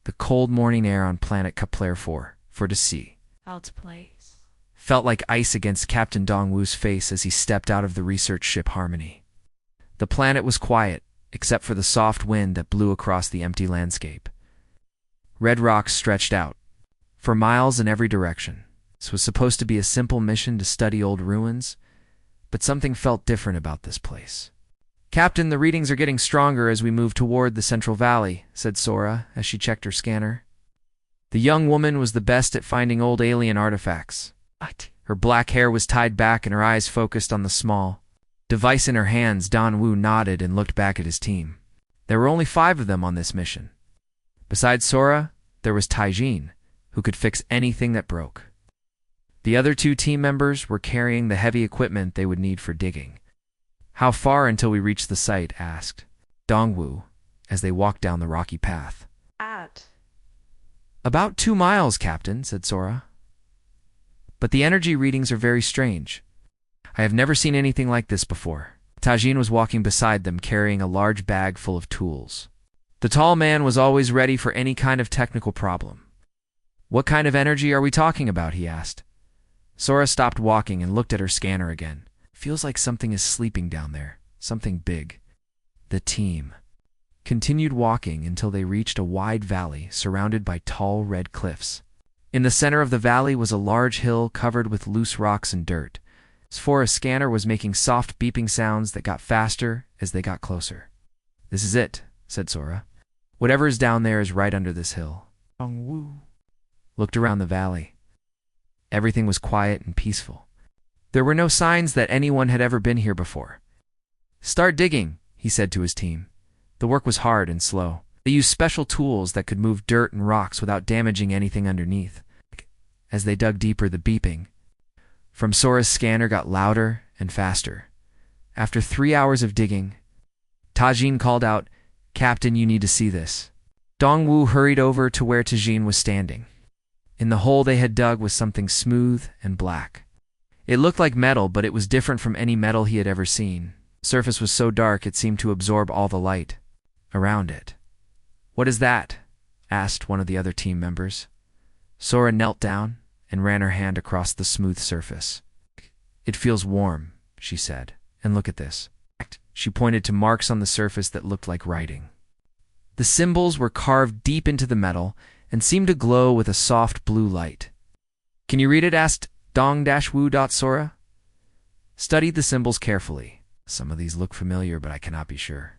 The cold morning air on planet Kepler 4, for to see. Out place. Felt like ice against Captain Dongwu's face as he stepped out of the research ship Harmony. The planet was quiet, except for the soft wind that blew across the empty landscape. Red rocks stretched out, for miles in every direction. This was supposed to be a simple mission to study old ruins, but something felt different about this place. "Captain, the readings are getting stronger as we move toward the Central Valley," said Sora as she checked her scanner. The young woman was the best at finding old alien artifacts. What? Her black hair was tied back and her eyes focused on the small device in her hands. Dongwu nodded and looked back at his team. There were only 5 of them on this mission. Besides Sora, there was Taijin, who could fix anything that broke. The other 2 team members were carrying the heavy equipment they would need for digging. "How far until we reach the site?" asked Dongwu as they walked down the rocky path. "About 2 miles, Captain," said Sora. "But the energy readings are very strange. I have never seen anything like this before." Taijin was walking beside them carrying a large bag full of tools. The tall man was always ready for any kind of technical problem. "What kind of energy are we talking about?" he asked. Sora stopped walking and looked at her scanner again. "Feels like something is sleeping down there, something big." The team continued walking until they reached a wide valley surrounded by tall red cliffs. In the center of the valley was a large hill covered with loose rocks and dirt. Sora's scanner was making soft beeping sounds that got faster as they got closer. "This is it," said Sora. "Whatever is down there is right under this hill." Dongwu Looked around the valley. Everything was quiet and peaceful. There were no signs that anyone had ever been here before. "Start digging," he said to his team. The work was hard and slow. They used special tools that could move dirt and rocks without damaging anything underneath. As they dug deeper, the beeping from Sora's scanner got louder and faster. After 3 hours of digging, Taijin called out, "Captain, you need to see this." Dongwu hurried over to where Taijin was standing. In the hole they had dug was something smooth and black. It looked like metal, but it was different from any metal he had ever seen. The surface was so dark it seemed to absorb all the light around it. "What is that?" asked one of the other team members. Sora knelt down and ran her hand across the smooth surface. "It feels warm," she said, "and look at this." She pointed to marks on the surface that looked like writing. The symbols were carved deep into the metal and seemed to glow with a soft blue light. "Can you read it?" asked Dong-Wu. Sora studied the symbols carefully. "Some of these look familiar, but I cannot be sure.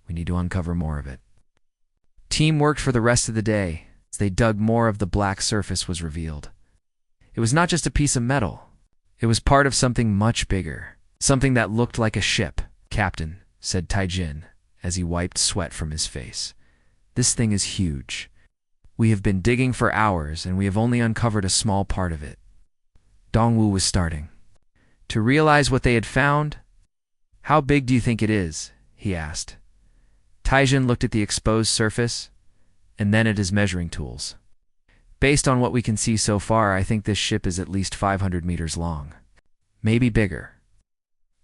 We need to uncover more of it." Team worked for the rest of the day. As they dug, more of the black surface was revealed. It was not just a piece of metal. It was part of something much bigger, something that looked like a ship. "Captain," said Taijin as he wiped sweat from his face, "this thing is huge. We have been digging for hours and we have only uncovered a small part of it." Dongwu was starting to realize what they had found. "How big do you think it is?" he asked. Taijin looked at the exposed surface and then at his measuring tools. "Based on what we can see so far, I think this ship is at least 500 meters long. Maybe bigger."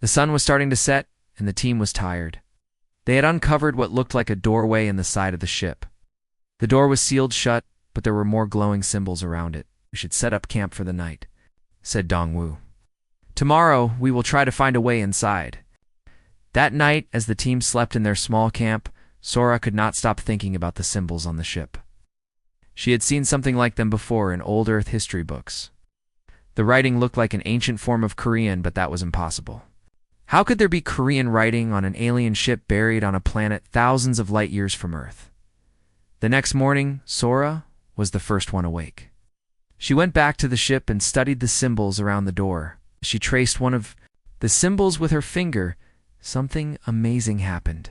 The sun was starting to set and the team was tired. They had uncovered what looked like a doorway in the side of the ship. The door was sealed shut, but there were more glowing symbols around it. "We should set up camp for the night," said Dongwu. "Tomorrow, we will try to find a way inside." That night, as the team slept in their small camp, Sora could not stop thinking about the symbols on the ship. She had seen something like them before in old Earth history books. The writing looked like an ancient form of Korean, but that was impossible. How could there be Korean writing on an alien ship buried on a planet thousands of light years from Earth? The next morning, Sora was the first one awake. She went back to the ship and studied the symbols around the door. She traced one of the symbols with her finger. Something amazing happened.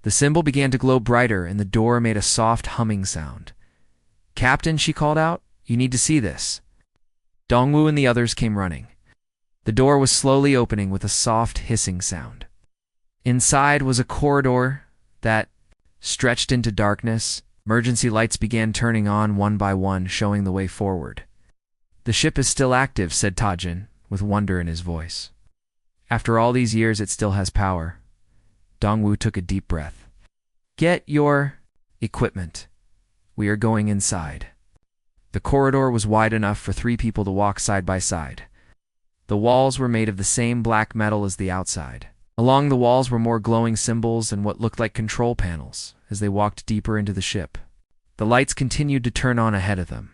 The symbol began to glow brighter and the door made a soft humming sound. "Captain," she called out, "you need to see this." Dongwu and the others came running. The door was slowly opening with a soft hissing sound. Inside was a corridor that stretched into darkness. Emergency lights began turning on one by one, showing the way forward. "The ship is still active," said Taijin, with wonder in his voice. "After all these years, it still has power." Dongwu took a deep breath. "Get your equipment. We are going inside. The corridor was wide enough for 3 people to walk side by side. The walls were made of the same black metal as the outside. Along the walls were more glowing symbols and what looked like control panels as they walked deeper into the ship. The lights continued to turn on ahead of them.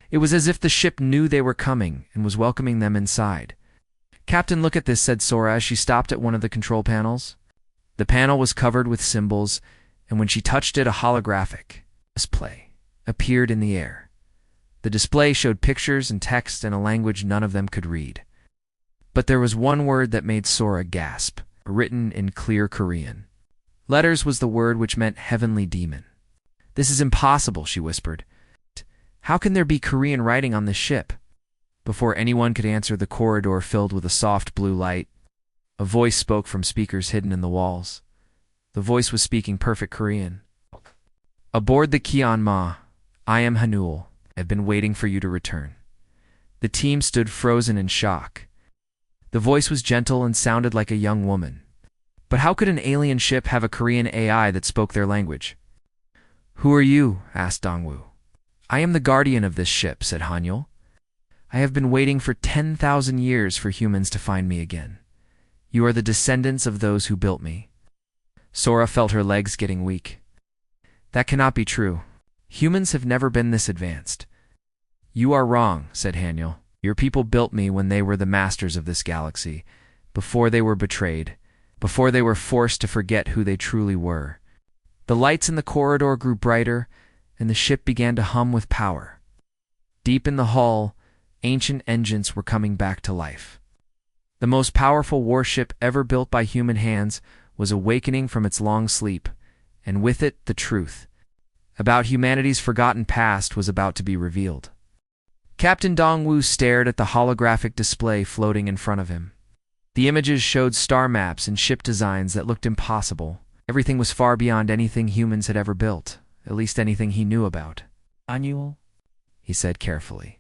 It was as if the ship knew they were coming and was welcoming them inside. "Captain, look at this," said Sora as she stopped at one of the control panels. The panel was covered with symbols, and when she touched it, a holographic display appeared in the air. The display showed pictures and text in a language none of them could read. But there was one word that made Sora gasp, written in clear Korean. Letters was the word which meant heavenly demon. "This is impossible," she whispered. "How can there be Korean writing on this ship?" Before anyone could answer, the corridor filled with a soft blue light. A voice spoke from speakers hidden in the walls. The voice was speaking perfect Korean. "Aboard the Kianma, I am Hanul. I've been waiting for you to return." The team stood frozen in shock. The voice was gentle and sounded like a young woman. But how could an alien ship have a Korean AI that spoke their language? "Who are you?" asked Dongwoo. "I am the guardian of this ship," said Hanyul. "I have been waiting for 10,000 years for humans to find me again. You are the descendants of those who built me." Sora felt her legs getting weak. "That cannot be true. Humans have never been this advanced." "You are wrong," said Hanyul. "Your people built me when they were the masters of this galaxy, before they were betrayed, before they were forced to forget who they truly were." The lights in the corridor grew brighter, and the ship began to hum with power. Deep in the hull, ancient engines were coming back to life. The most powerful warship ever built by human hands was awakening from its long sleep, and with it, the truth about humanity's forgotten past was about to be revealed. Captain Dongwoo stared at the holographic display floating in front of him. The images showed star maps and ship designs that looked impossible. Everything was far beyond anything humans had ever built, at least anything he knew about. "Annual," he said carefully.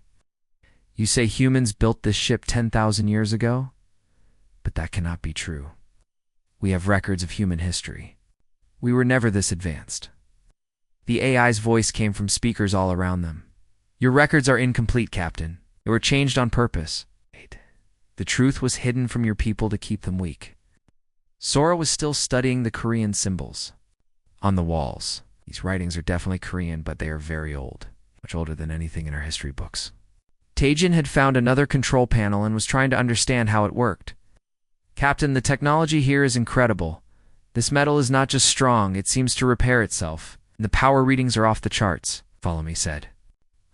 "You say humans built this ship 10,000 years ago? But that cannot be true. We have records of human history. We were never this advanced." The AI's voice came from speakers all around them. "Your records are incomplete, Captain. They were changed on purpose. The truth was hidden from your people to keep them weak." Sora was still studying the Korean symbols on the walls. These writings are definitely Korean, but they are very old, much older than anything in our history books. Taejin had found another control panel and was trying to understand how it worked. "Captain, the technology here is incredible. This metal is not just strong, it seems to repair itself. And the power readings are off the charts." "Follow me," said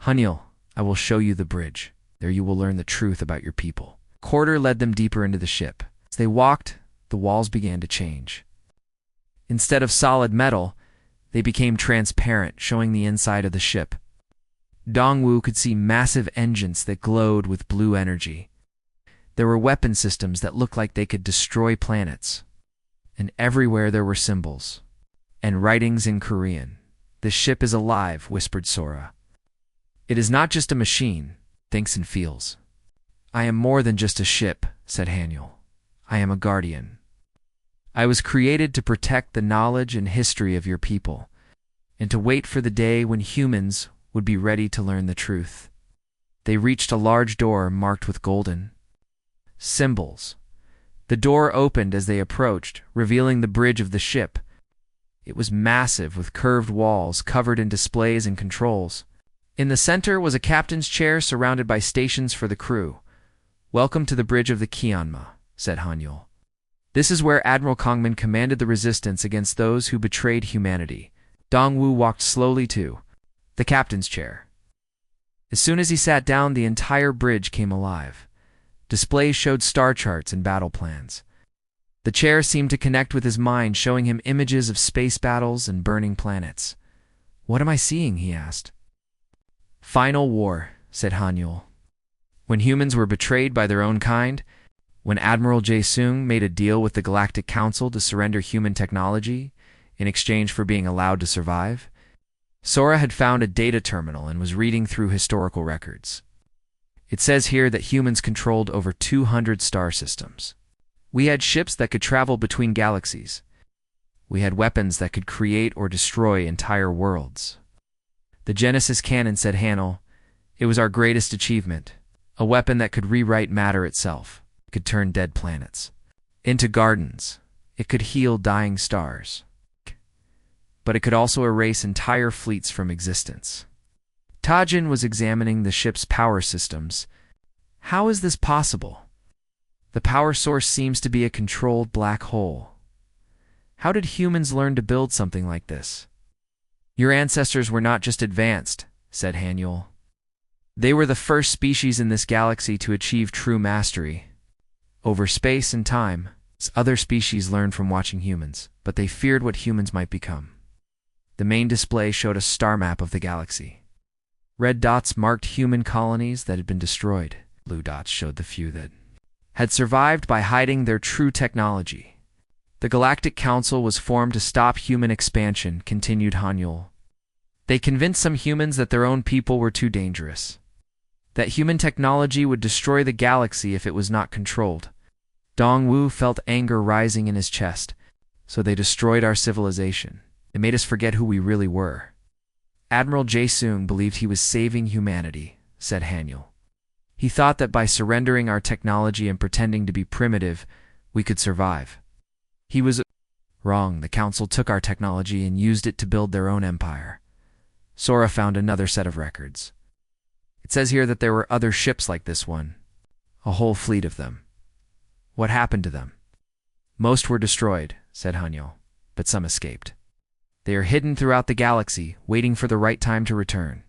Hanyul. "I will show you the bridge. There you will learn the truth about your people." Corridor led them deeper into the ship. As they walked, the walls began to change. Instead of solid metal, they became transparent, showing the inside of the ship. Dongwoo could see massive engines that glowed with blue energy. There were weapon systems that looked like they could destroy planets. And everywhere there were symbols and writings in Korean. "This ship is alive," whispered Sora. "It is not just a machine, thinks and feels." "I am more than just a ship," said Hanyul. "I am a guardian. I was created to protect the knowledge and history of your people, and to wait for the day when humans would be ready to learn the truth." They reached a large door marked with golden symbols. The door opened as they approached, revealing the bridge of the ship. It was massive, with curved walls covered in displays and controls. In the center was a captain's chair surrounded by stations for the crew. "Welcome to the bridge of the Kianma," said Hanyul. "This is where Admiral Kongman commanded the resistance against those who betrayed humanity." Dongwoo walked slowly to the captain's chair. As soon as he sat down, the entire bridge came alive. Displays showed star charts and battle plans. The chair seemed to connect with his mind, showing him images of space battles and burning planets. "What am I seeing?" he asked. "Final war," said Hanyul. "When humans were betrayed by their own kind, when Admiral Jae-sung made a deal with the Galactic Council to surrender human technology in exchange for being allowed to survive." Sora had found a data terminal and was reading through historical records. It says here that humans controlled over 200 star systems. We had ships that could travel between galaxies. We had weapons that could create or destroy entire worlds. The Genesis cannon, said Hanel. It was our greatest achievement. A weapon that could rewrite matter itself. It could turn dead planets into gardens. It could heal dying stars. But it could also erase entire fleets from existence. Tajin was examining the ship's power systems. How is this possible? The power source seems to be a controlled black hole. How did humans learn to build something like this? Your ancestors were not just advanced, said Haniel. They were the first species in this galaxy to achieve true mastery. Over space and time, other species learned from watching humans, but they feared what humans might become. The main display showed a star map of the galaxy. Red dots marked human colonies that had been destroyed. Blue dots showed the few that had survived by hiding their true technology. The Galactic Council was formed to stop human expansion, continued Hanyul. They convinced some humans that their own people were too dangerous, that human technology would destroy the galaxy if it was not controlled. Dongwu felt anger rising in his chest. So they destroyed our civilization. They made us forget who we really were. Admiral Jae-sung believed he was saving humanity, said Hanyul. He thought that by surrendering our technology and pretending to be primitive, we could survive. He was wrong. The Council took our technology and used it to build their own empire. Sora found another set of records. It says here that there were other ships like this one, a whole fleet of them. What happened to them? Most were destroyed, said Hanyul, but some escaped. They are hidden throughout the galaxy, waiting for the right time to return.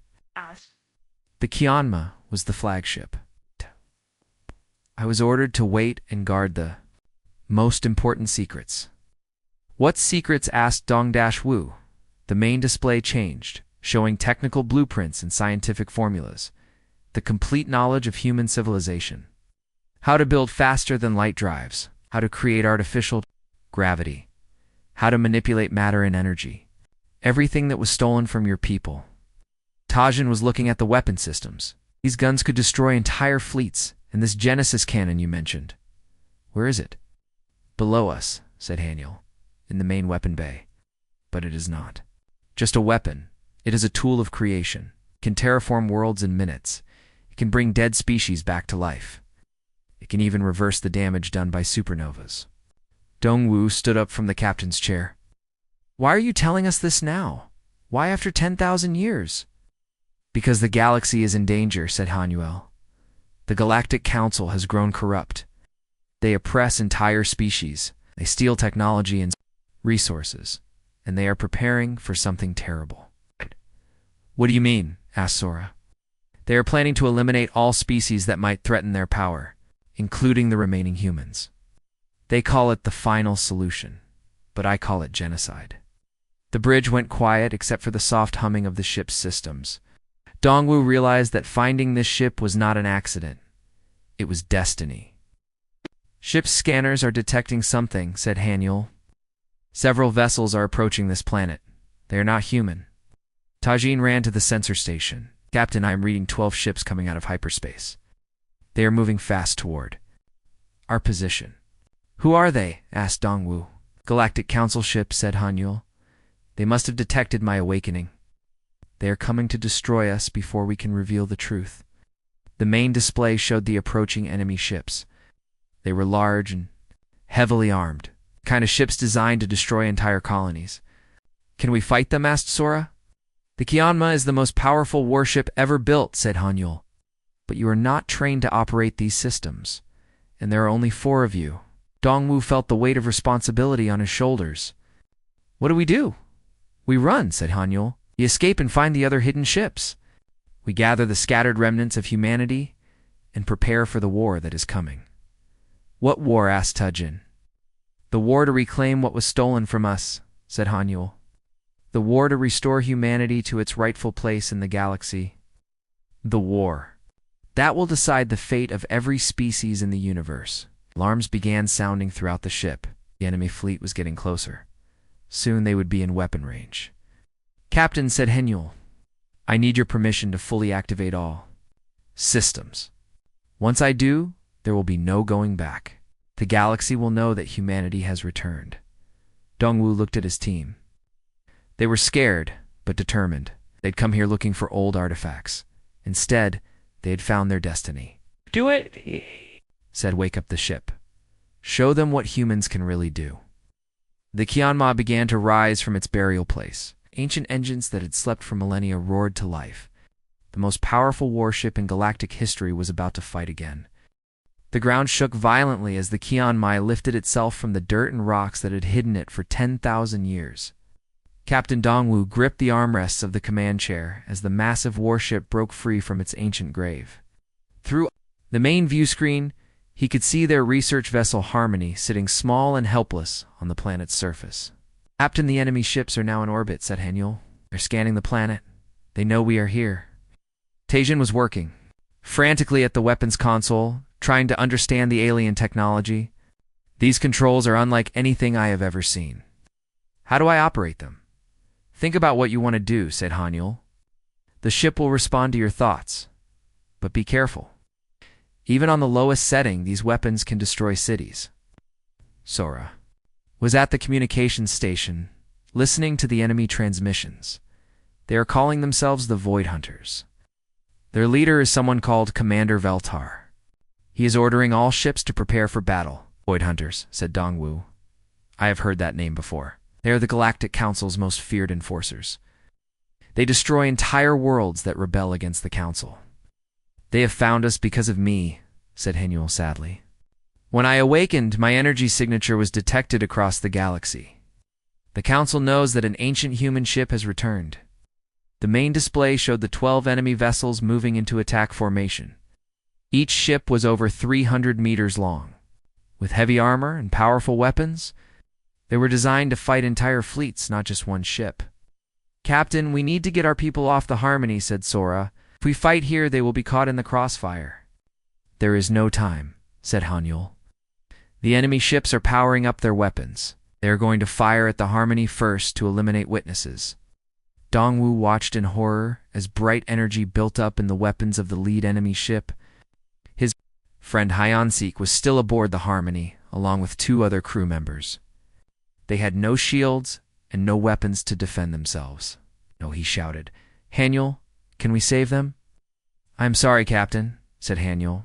The Kianma was the flagship. I was ordered to wait and guard the most important secrets. What secrets? Asked Dong-Wu. The main display changed, showing technical blueprints and scientific formulas, the complete knowledge of human civilization. How to build faster than light drives, how to create artificial gravity, how to manipulate matter and energy. Everything that was stolen from your people. Tajin was looking at the weapon systems. These guns could destroy entire fleets, and this Genesis cannon you mentioned. Where is it? Below us, said Haniel, in the main weapon bay. But it is not just a weapon. It is a tool of creation. It can terraform worlds in minutes. It can bring dead species back to life. It can even reverse the damage done by supernovas. Dongwu stood up from the captain's chair. Why are you telling us this now? Why after 10,000 years? Because the galaxy is in danger, said Hanuel. The Galactic Council has grown corrupt. They oppress entire species. They steal technology and resources. And they are preparing for something terrible. What do you mean? Asked Sora. They are planning to eliminate all species that might threaten their power, including the remaining humans. They call it the final solution, but I call it genocide. The bridge went quiet except for the soft humming of the ship's systems. Dongwu realized that finding this ship was not an accident. It was destiny. Ship's scanners are detecting something, said Haniel. Several vessels are approaching this planet. They are not human. Tajin ran to the sensor station. Captain, I am reading 12 ships coming out of hyperspace. They are moving fast toward our position. Who are they? Asked Dongwu. Galactic Council ships, said Hanyul. They must have detected my awakening. They are coming to destroy us before we can reveal the truth. The main display showed the approaching enemy ships. They were large and heavily armed, the kind of ships designed to destroy entire colonies. Can we fight them? Asked Sora. The Kianma is the most powerful warship ever built, said Hanyul. But you are not trained to operate these systems, and there are only 4 of you. Dongwu felt the weight of responsibility on his shoulders. What do? We run, said Hanyul. We escape and find the other hidden ships. We gather the scattered remnants of humanity and prepare for the war that is coming. What war? Asked Tajin. The war to reclaim what was stolen from us, said Hanyul. The war to restore humanity to its rightful place in the galaxy. The war. That will decide the fate of every species in the universe. Alarms began sounding throughout the ship. The enemy fleet was getting closer. Soon they would be in weapon range. Captain, said Hanyul, I need your permission to fully activate all systems. Once I do, there will be no going back. The galaxy will know that humanity has returned. Dongwu looked at his team. They were scared, but determined. They'd come here looking for old artifacts. Instead, they had found their destiny. Do it. Said Wake Up the Ship. Show them what humans can really do. The Kianma began to rise from its burial place. Ancient engines that had slept for millennia roared to life. The most powerful warship in galactic history was about to fight again. The ground shook violently as the Kianmai lifted itself from the dirt and rocks that had hidden it for 10,000 years. Captain Dongwu gripped the armrests of the command chair as the massive warship broke free from its ancient grave. Through the main view screen, he could see their research vessel Harmony sitting small and helpless on the planet's surface. Captain, the enemy ships are now in orbit, said Hanyul. They're scanning the planet. They know we are here. Taijin was working frantically at the weapons console, trying to understand the alien technology. These controls are unlike anything I have ever seen. How do I operate them? Think about what you want to do, said Hanyul. The ship will respond to your thoughts. But be careful. Even on the lowest setting, these weapons can destroy cities. Sora was at the communications station, listening to the enemy transmissions. They are calling themselves the Void Hunters. Their leader is someone called Commander Veltar. He is ordering all ships to prepare for battle. Void Hunters, said Dongwu. I have heard that name before. They are the Galactic Council's most feared enforcers. They destroy entire worlds that rebel against the Council. They have found us because of me, said Hanyul sadly. When I awakened, my energy signature was detected across the galaxy. The Council knows that an ancient human ship has returned. The main display showed the 12 enemy vessels moving into attack formation. Each ship was over 300 meters long. With heavy armor and powerful weapons, they were designed to fight entire fleets, not just one ship. Captain, we need to get our people off the Harmony, said Sora. If we fight here, they will be caught in the crossfire. There is no time, said Hanyul. The enemy ships are powering up their weapons. They are going to fire at the Harmony first to eliminate witnesses. Dongwu watched in horror as bright energy built up in the weapons of the lead enemy ship. His friend Hyansik was still aboard the Harmony, along with 2 other crew members. They had no shields and no weapons to defend themselves. No, he shouted. Hanyul, can we save them? I'm sorry, Captain, said Hanyul.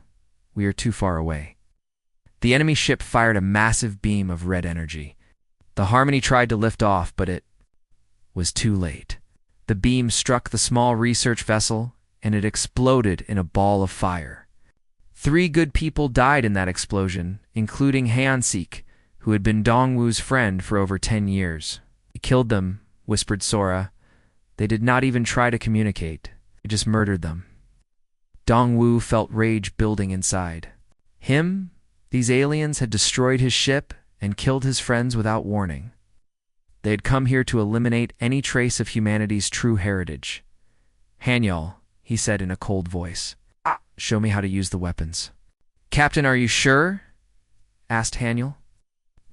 We are too far away. The enemy ship fired a massive beam of red energy. The Harmony tried to lift off, but it was too late. The beam struck the small research vessel, and it exploded in a ball of fire. 3 good people died in that explosion, including Hyansik, who had been Dongwu's friend for over 10 years. He killed them, whispered Sora. They did not even try to communicate. He just murdered them. Dongwu felt rage building inside. Him? These aliens had destroyed his ship and killed his friends without warning. They had come here to eliminate any trace of humanity's true heritage. Hanyul, he said in a cold voice. Show me how to use the weapons. Captain, are you sure? Asked Hanyul.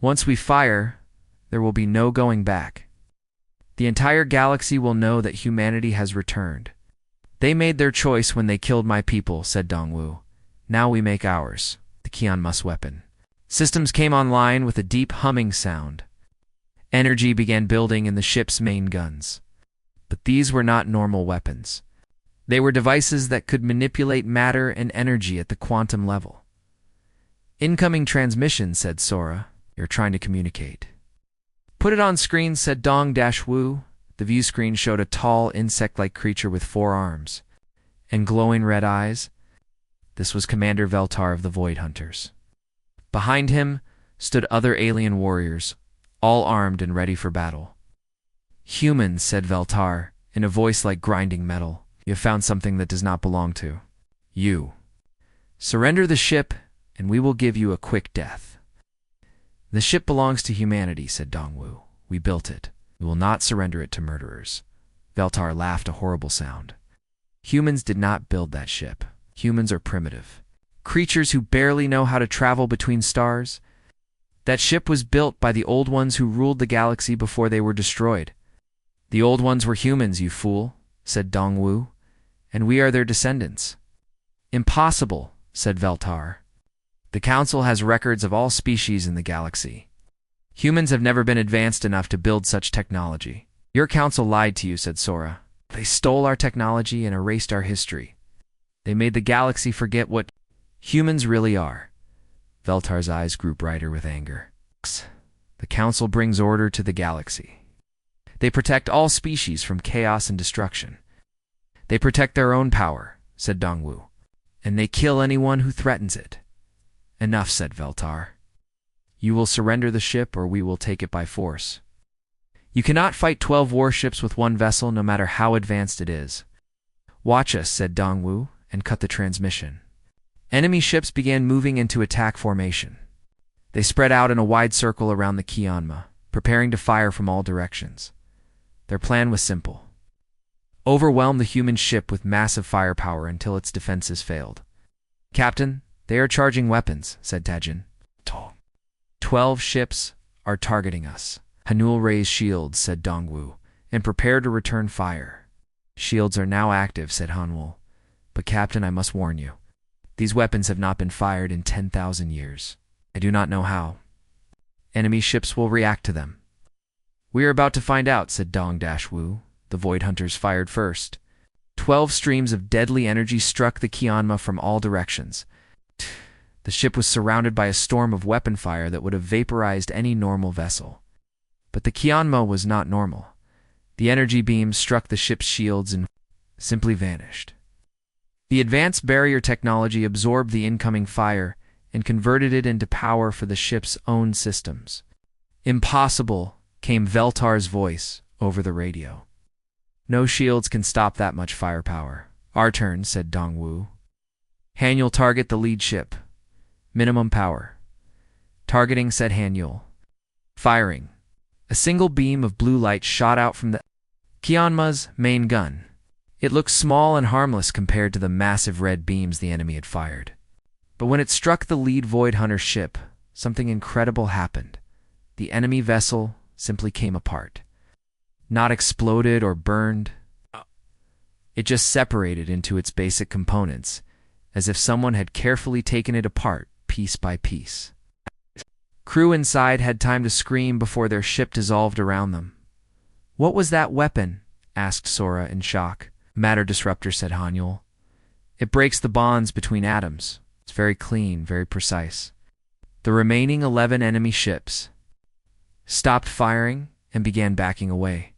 Once we fire, there will be no going back. The entire galaxy will know that humanity has returned. They made their choice when they killed my people, said Dongwu. Now we make ours, the Kianma's weapon. Systems came online with a deep humming sound. Energy began building in the ship's main guns. But these were not normal weapons. They were devices that could manipulate matter and energy at the quantum level. Incoming transmission, said Sora. You're trying to communicate. Put it on screen, said Dong-Wu. The view screen showed a tall, insect-like creature with 4 arms and glowing red eyes. This was Commander Veltar of the Void Hunters. Behind him stood other alien warriors, all armed and ready for battle. Humans, said Veltar, in a voice like grinding metal. You have found something that does not belong to you. Surrender the ship, and we will give you a quick death. The ship belongs to humanity, said Dongwu. We built it. We will not surrender it to murderers. Veltar laughed a horrible sound. Humans did not build that ship. Humans are primitive. Creatures who barely know how to travel between stars. That ship was built by the old ones who ruled the galaxy before they were destroyed. The old ones were humans, you fool, said Dongwu, and we are their descendants. Impossible, said Veltar. The Council has records of all species in the galaxy. Humans have never been advanced enough to build such technology. Your Council lied to you, said Sora. They stole our technology and erased our history. They made the galaxy forget what humans really are. Veltar's eyes grew brighter with anger. The Council brings order to the galaxy. They protect all species from chaos and destruction. They protect their own power, said Dongwu, and they kill anyone who threatens it. Enough, said Veltar. You will surrender the ship or we will take it by force. You cannot fight 12 warships with one vessel, no matter how advanced it is. Watch us, said Dongwu, and cut the transmission. Enemy ships began moving into attack formation. They spread out in a wide circle around the Kianma, preparing to fire from all directions. Their plan was simple. Overwhelm the human ship with massive firepower until its defenses failed. Captain, they are charging weapons, said Tajin. 12 ships are targeting us. Hanul raised shields, said Dongwu, and prepare to return fire. Shields are now active, said Hanul. But Captain, I must warn you. These weapons have not been fired in 10,000 years. I do not know how. Enemy ships will react to them. We are about to find out, said Dong-Wu. The Void Hunters fired first. 12 streams of deadly energy struck the Kianma from all directions. The ship was surrounded by a storm of weapon fire that would have vaporized any normal vessel. But the Kianma was not normal. The energy beams struck the ship's shields and simply vanished. The advanced barrier technology absorbed the incoming fire and converted it into power for the ship's own systems. Impossible, came Veltar's voice over the radio. No shields can stop that much firepower. Our turn, said Dongwu. Hanyul, target the lead ship. Minimum power. Targeting, said Hanyul. Firing. A single beam of blue light shot out from the Kianma's main gun. It looked small and harmless compared to the massive red beams the enemy had fired. But when it struck the lead Void Hunter ship, something incredible happened. The enemy vessel simply came apart. Not exploded or burned. It just separated into its basic components, as if someone had carefully taken it apart piece by piece. Crew inside had time to scream before their ship dissolved around them. What was that weapon? Asked Sora in shock. Matter disruptor, said Hanyul. It breaks the bonds between atoms. It's very clean, very precise. The remaining 11 enemy ships stopped firing and began backing away.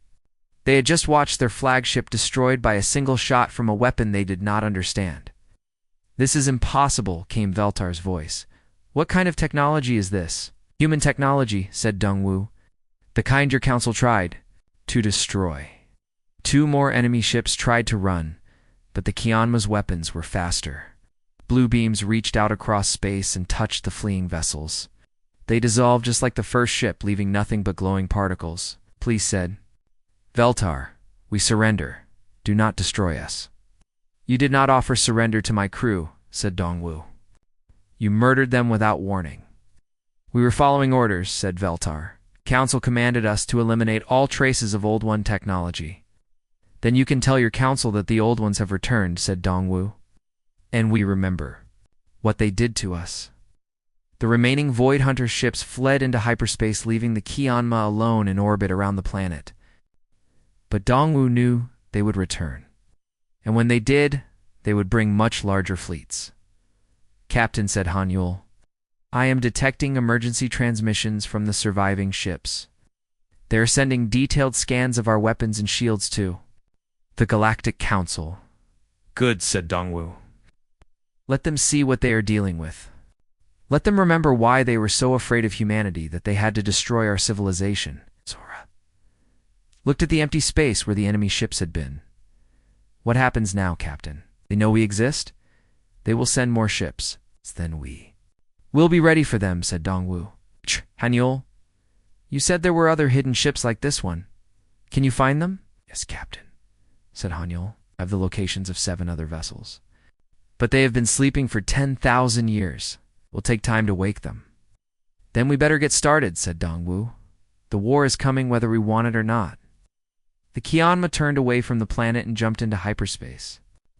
They had just watched their flagship destroyed by a single shot from a weapon they did not understand. This is impossible, came Veltar's voice. What kind of technology is this? Human technology, said Dongwu. The kind your council tried to destroy. 2 more enemy ships tried to run, but the Kianma's weapons were faster. Blue beams reached out across space and touched the fleeing vessels. They dissolved just like the first ship, leaving nothing but glowing particles. Please, said Veltar, we surrender. Do not destroy us. You did not offer surrender to my crew, said Dongwu. You murdered them without warning. We were following orders, said Veltar. Council commanded us to eliminate all traces of Old One technology. Then you can tell your council that the Old Ones have returned, said Dongwu. And we remember what they did to us. The remaining Void Hunter ships fled into hyperspace, leaving the Kianma alone in orbit around the planet. But Dongwu knew they would return. And when they did, they would bring much larger fleets. Captain, said Hanyul, I am detecting emergency transmissions from the surviving ships. They are sending detailed scans of our weapons and shields too. The Galactic Council. Good, said Dongwu. Let them see what they are dealing with. Let them remember why they were so afraid of humanity that they had to destroy our civilization. Sora looked at the empty space where the enemy ships had been. What happens now, Captain? They know we exist? They will send more ships. Then we'll be ready for them, said Dongwu. Hanyul, you said there were other hidden ships like this one. Can you find them? Yes, Captain, said Hanyul. I have the locations of 7 other vessels. But they have been sleeping for 10,000 years. It will take time to wake them. Then we better get started, said Dongwu. The war is coming whether we want it or not. The Kianma turned away from the planet and jumped into hyperspace.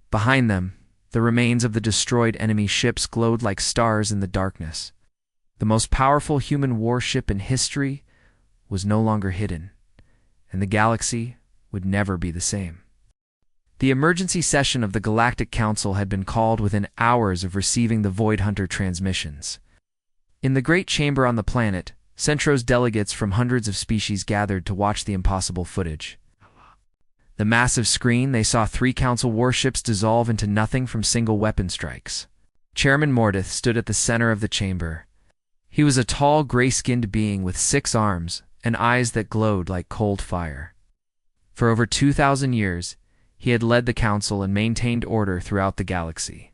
Behind them, the remains of the destroyed enemy ships glowed like stars in the darkness. The most powerful human warship in history was no longer hidden, and the galaxy would never be the same. The emergency session of the Galactic Council had been called within hours of receiving the Void Hunter transmissions. In the great chamber on the planet, Centro's delegates from hundreds of species gathered to watch the impossible footage. The massive screen, they saw 3 Council warships dissolve into nothing from single weapon strikes. Chairman Mordeth stood at the center of the chamber. He was a tall, gray-skinned being with 6 arms and eyes that glowed like cold fire. For over 2,000 years, he had led the Council and maintained order throughout the galaxy.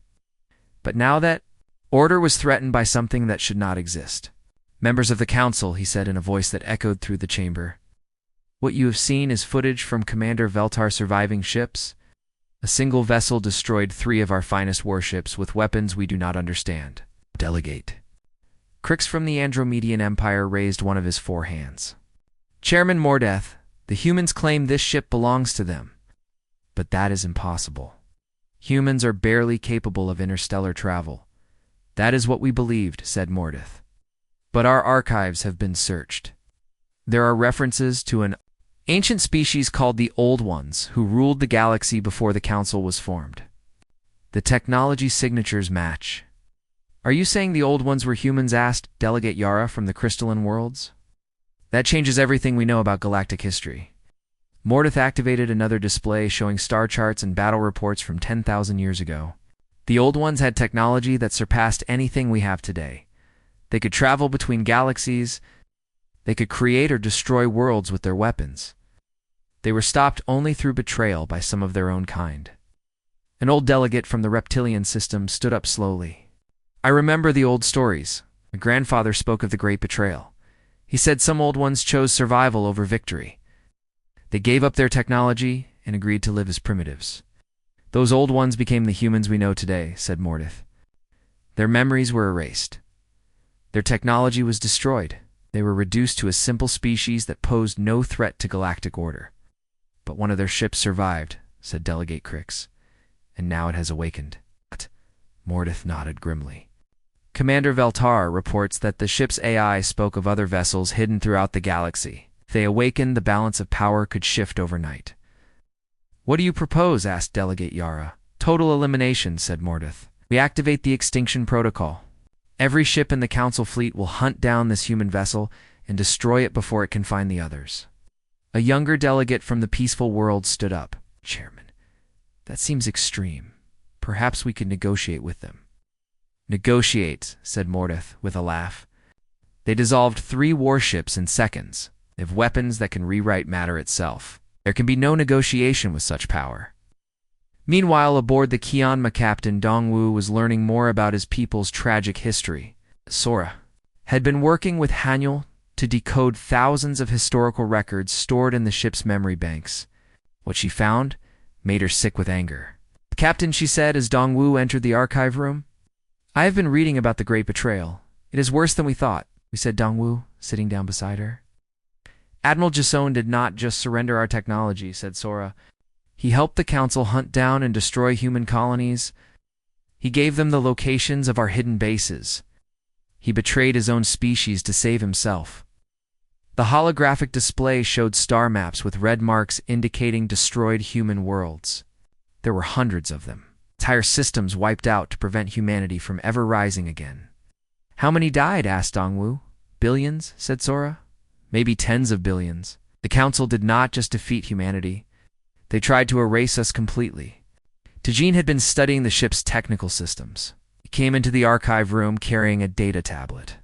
But now that order was threatened by something that should not exist. "Members of the Council," he said in a voice that echoed through the chamber, "what you have seen is footage from Commander Veltar's surviving ships. A single vessel destroyed 3 of our finest warships with weapons we do not understand." Delegate Crix from the Andromedian Empire raised one of his 4 hands. "Chairman Mordeth, the humans claim this ship belongs to them. But that is impossible. Humans are barely capable of interstellar travel. That is what we believed," said Mordeth. "But our archives have been searched. There are references to an ancient species called the Old Ones who ruled the galaxy before the Council was formed. The technology signatures match." "Are you saying the Old Ones were humans?" asked Delegate Yara from the Crystalline Worlds. "That changes everything we know about galactic history." Mordeth activated another display showing star charts and battle reports from 10,000 years ago. The Old Ones had technology that surpassed anything we have today. They could travel between galaxies. They could create or destroy worlds with their weapons. They were stopped only through betrayal by some of their own kind. An old delegate from the reptilian system stood up slowly. "I remember the old stories. My grandfather spoke of the Great Betrayal. He said some Old Ones chose survival over victory. They gave up their technology and agreed to live as primitives. Those Old Ones became the humans we know today," said Mordeth. "Their memories were erased. Their technology was destroyed. They were reduced to a simple species that posed no threat to galactic order. But one of their ships survived," said Delegate Crix, "and now it has awakened." Mordeth nodded grimly. "Commander Veltar reports that the ship's AI spoke of other vessels hidden throughout the galaxy. If they awakened, the balance of power could shift overnight." "What do you propose?" asked Delegate Yara. "Total elimination," said Mordeth. "We activate the extinction protocol. Every ship in the Council fleet will hunt down this human vessel and destroy it before it can find the others." A younger delegate from the peaceful world stood up. "Chairman, that seems extreme. Perhaps we could negotiate with them." "Negotiate," said Mordeth with a laugh. "They dissolved 3 warships in seconds. They have weapons that can rewrite matter itself. There can be no negotiation with such power." Meanwhile, aboard the Kianma captain, Dongwu was learning more about his people's tragic history. Sora had been working with Haniel to decode thousands of historical records stored in the ship's memory banks. What she found made her sick with anger. "Captain," she said as Dongwu entered the archive room, "I have been reading about the Great Betrayal. It is worse than we thought," said Dongwu, sitting down beside her. "Admiral Jasone did not just surrender our technology," said Sora. "He helped the Council hunt down and destroy human colonies. He gave them the locations of our hidden bases. He betrayed his own species to save himself." The holographic display showed star maps with red marks indicating destroyed human worlds. There were hundreds of them. Entire systems wiped out to prevent humanity from ever rising again. "How many died?" asked Dongwu. "Billions," said Sora. "Maybe tens of billions. The Council did not just defeat humanity. They tried to erase us completely." Tajin had been studying the ship's technical systems. He came into the archive room carrying a data tablet.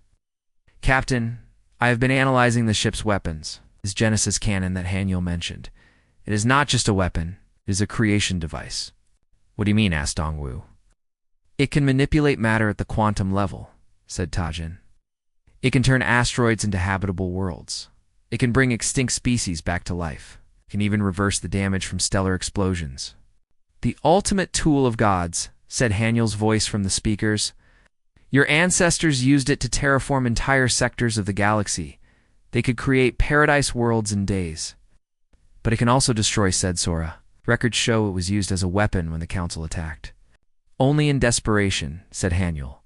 "Captain, I have been analyzing the ship's weapons, his Genesis cannon that Haniel mentioned. It is not just a weapon, it is a creation device." "What do you mean?" asked Dongwu. "It can manipulate matter at the quantum level," said Tajin. "It can turn asteroids into habitable worlds. It can bring extinct species back to life. It can even reverse the damage from stellar explosions." "The ultimate tool of gods," said Haniel's voice from the speakers. "Your ancestors used it to terraform entire sectors of the galaxy. They could create paradise worlds in days." "But it can also destroy," said Sora. "Records show it was used as a weapon when the Council attacked." "Only in desperation," said Haniel.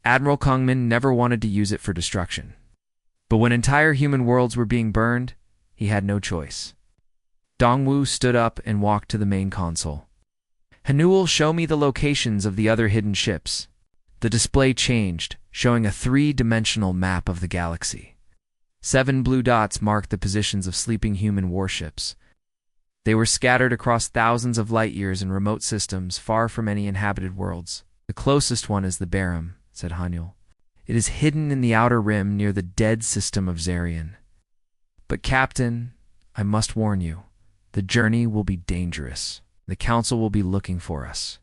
"Admiral Kungmin never wanted to use it for destruction. But when entire human worlds were being burned, he had no choice." Dongwu stood up and walked to the main console. Hanuel, show me the locations of the other hidden ships. The display changed, showing a three-dimensional map of the galaxy. 7 blue dots marked the positions of sleeping human warships. They were scattered across thousands of light-years in remote systems far from any inhabited worlds. The closest one is the Barum, said Hanuel. It is hidden in the outer rim near the dead system of Zarian. But Captain, I must warn you, the journey will be dangerous. The Council will be looking for us.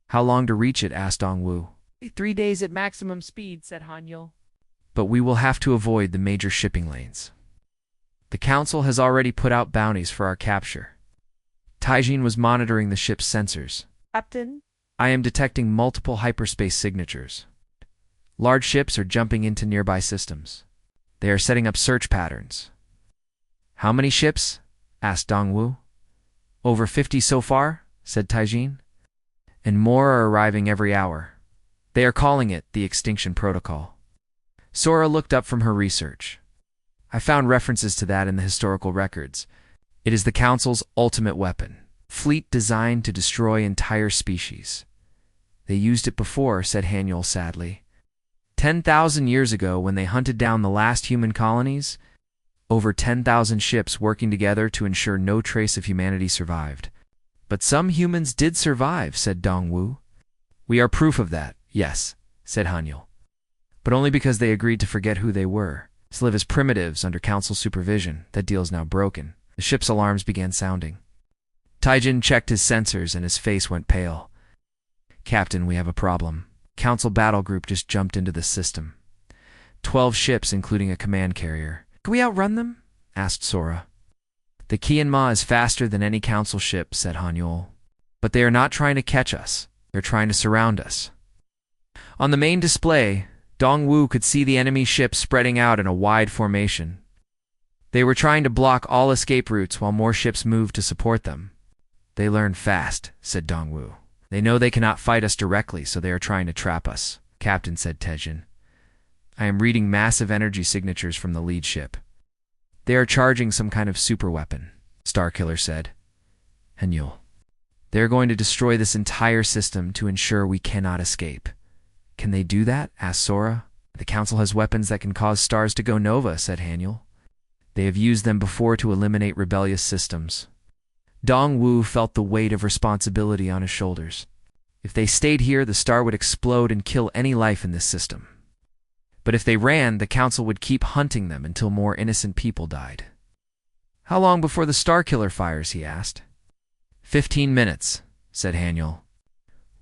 How long to reach it? Asked Dongwu. 3 days at maximum speed, said Hanuel. But we will have to avoid the major shipping lanes. The Council has already put out bounties for our capture. Taijin was monitoring the ship's sensors. Captain? I am detecting multiple hyperspace signatures. Large ships are jumping into nearby systems. They are setting up search patterns. How many ships? Asked Dongwu. Over 50 so far, said Taijin. And more are arriving every hour. They are calling it the Extinction Protocol. Sora looked up from her research. I found references to that in the historical records. It is the Council's ultimate weapon, fleet designed to destroy entire species. They used it before, said Hanuel sadly. 10,000 years ago, when they hunted down the last human colonies, over 10,000 ships working together to ensure no trace of humanity survived. But some humans did survive, said Dongwu. We are proof of that, yes, said Hanuel. But only because they agreed to forget who they were, to live as primitives under Council supervision. That deal is now broken. The ship's alarms began sounding. Taijin checked his sensors and his face went pale. Captain, we have a problem. Council battle group just jumped into the system. 12 ships, including a command carrier. Can we outrun them? Asked Sora. The Qianma is faster than any Council ship, said Hanuel. But they are not trying to catch us. They're trying to surround us. On the main display, Dongwu could see the enemy ships spreading out in a wide formation. They were trying to block all escape routes while more ships moved to support them. They learn fast, said Dongwu. They know they cannot fight us directly, so they are trying to trap us, Captain, said Taijin. I am reading massive energy signatures from the lead ship. They are charging some kind of superweapon, Starkiller said. Hanuel. They are going to destroy this entire system to ensure we cannot escape. Can they do that? Asked Sora. The Council has weapons that can cause stars to go nova, said Hanuel. They have used them before to eliminate rebellious systems. Dongwu felt the weight of responsibility on his shoulders. If they stayed here, the star would explode and kill any life in this system. But if they ran, the Council would keep hunting them until more innocent people died. How long before the Starkiller fires? He asked. 15 minutes, said Hanuel.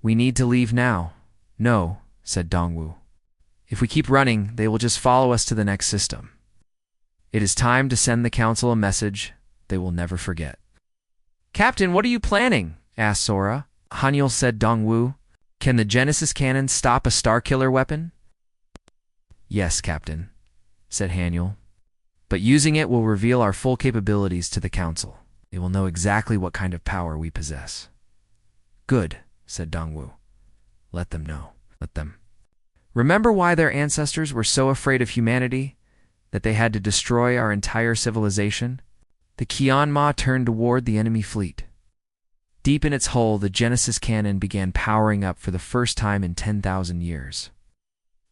We need to leave now. No, said Dongwu. If we keep running, they will just follow us to the next system. It is time to send the Council a message they will never forget. Captain, what are you planning? Asked Sora. Hanuel, said Dongwu. Can the Genesis cannon stop a Starkiller weapon? Yes, Captain, said Hanuel. But using it will reveal our full capabilities to the Council. They will know exactly what kind of power we possess. Good, said Dongwu. Let them know. Let them. Remember why their ancestors were so afraid of humanity that they had to destroy our entire civilization? The Qianma turned toward the enemy fleet. Deep in its hull, the Genesis cannon began powering up for the first time in 10,000 years.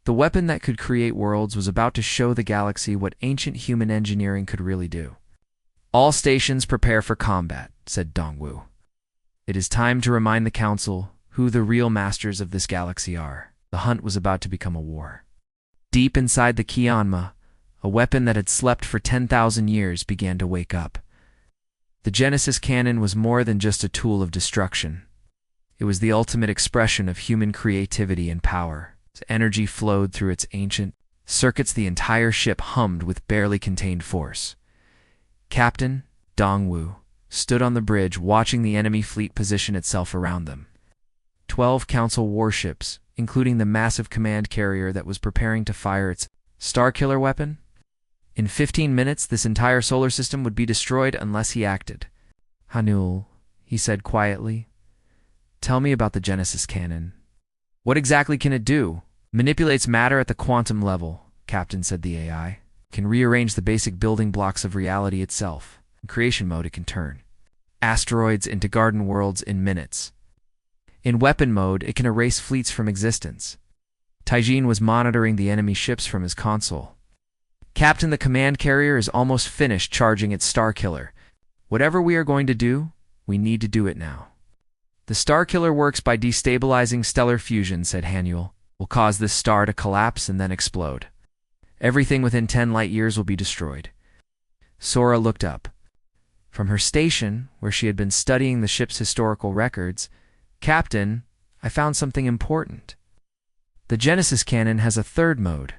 The weapon that could create worlds was about to show the galaxy what ancient human engineering could really do. All stations prepare for combat, said Dongwu. It is time to remind the Council who the real masters of this galaxy are. The hunt was about to become a war. Deep inside the Qianma, a weapon that had slept for 10,000 years began to wake up. The Genesis cannon was more than just a tool of destruction. It was the ultimate expression of human creativity and power. As energy flowed through its ancient circuits, the entire ship hummed with barely contained force. Captain Dongwu stood on the bridge watching the enemy fleet position itself around them. 12 Council warships, including the massive command carrier that was preparing to fire its Starkiller weapon. In 15 minutes, this entire solar system would be destroyed unless he acted. Hanuel, he said quietly, tell me about the Genesis cannon. What exactly can it do? Manipulates matter at the quantum level, Captain, said the AI. Can rearrange the basic building blocks of reality itself. In creation mode, it can turn asteroids into garden worlds in minutes. In weapon mode, it can erase fleets from existence. Taijin was monitoring the enemy ships from his console. Captain, the command carrier is almost finished charging its Star Killer. Whatever we are going to do, we need to do it now. The Star Killer works by destabilizing stellar fusion, said Hanyul. Will cause this star to collapse and then explode. Everything within 10 light years will be destroyed. Sora looked up. From her station, where she had been studying the ship's historical records, Captain, I found something important. The Genesis cannon has a third mode.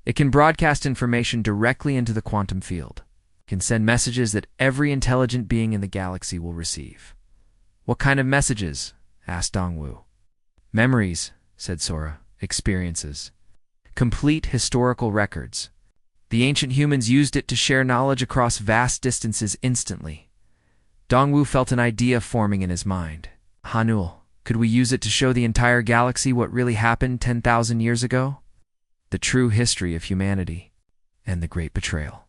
It can broadcast information directly into the quantum field. It can send messages that every intelligent being in the galaxy will receive. What kind of messages? Asked Dongwu. Memories, said Sora. Experiences. Complete historical records. The ancient humans used it to share knowledge across vast distances instantly. Dongwu felt an idea forming in his mind. Hanyul, could we use it to show the entire galaxy what really happened 10,000 years ago? The true history of humanity and the great betrayal.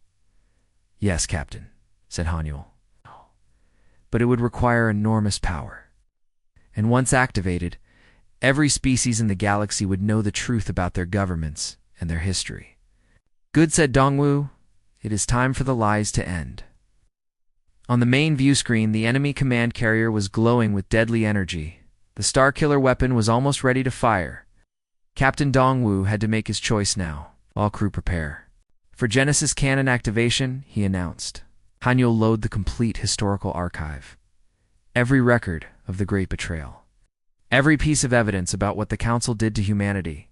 Yes, Captain, said Hanyul. But it would require enormous power. And once activated, every species in the galaxy would know the truth about their governments and their history. Good, said Dongwu. It is time for the lies to end. On the main view screen, the enemy command carrier was glowing with deadly energy. The Star Killer weapon was almost ready to fire. Captain Dongwu had to make his choice now. All crew prepare. For Genesis cannon activation, he announced. Hanyul load the complete historical archive. Every record of the Great Betrayal. Every piece of evidence about what the Council did to humanity.